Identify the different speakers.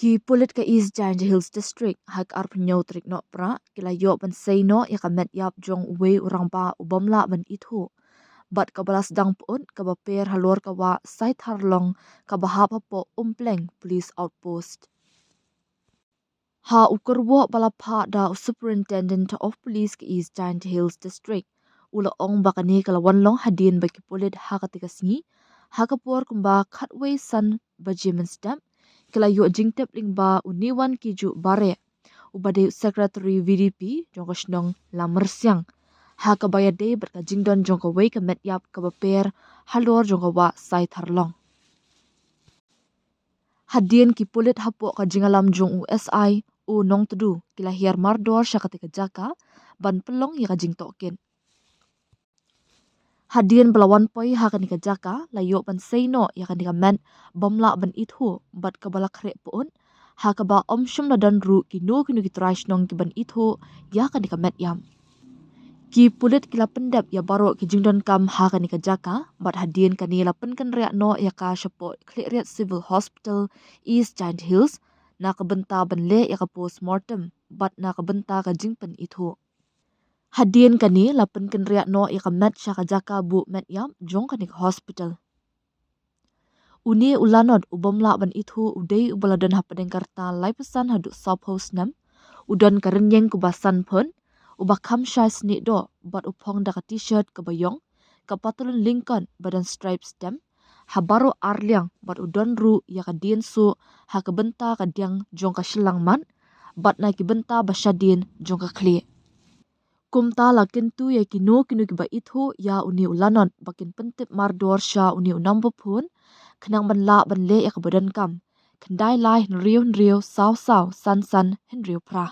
Speaker 1: Ki pulit ka East Giant Hills District hak arpenyo trik no pra kila yo ban say no ya kamet yap jong we urang ba ubamla ban ithu bat ka balas dang pun ka baper halor ka wa sai tharlong ka bahap po umpleng police outpost ha ukurwo balapha da superintendent of police ka East Giant Hills District ula ong bakani kala wanlong hadin baki pulit ha ka tikasngi ha ka por kumba khatway san bajimen stamp kila yo jingtep lingba uniwan kiju bare ubade secretary VDP jongko shnong lamersyang ha ka bayade berka jingdon jongko wei ka met yap ka baper halor jongko wa sai tharlong hadien ki pulit hapo ka jingalam jong USI u nong tudu kila hiar mardor syakatika jaka ban pelong ya ka jingtokin hadien belawan poi ha kanika jaka layo ban seino ya kanika men bomla ban ithu bat ka balak re pun ha ka ba omshum la dan ru ki no ki trash nong ki ban ithu ya kanika met yam ki pulit kila pendap ya baro ki jingdon kam ha kanika jaka bat hadien kanila penkan rea no ya ka support clear civil hospital East Giant Hills na ka benta ban le ya ka postmortem bat na ka benta ka jingpen ithu hadien kani lapen kenriak no ya met syaka jaka bu met yam jong kanik hospital uni ulanod ubomla ban ithu udai ubaladan hapadeng karta lai pesan hadu sop house nam udon karenyeng kubasan pun ubakam syai sni do bat upong daka t-shirt kebayong kapatulun Lincoln badan stripe stem habaro arliang bat udon ru ya kadien su ha kabenta kadyang jong ka shilang man bat na ki benta basyadin jong ka kli kumta lakin tu ya kinu ki ba ithu ya uni ulanon bakin pentip mardor sha uni unambo pun kenang ban la ban le ya badan kam kendai lai nriu saw san san henriu pra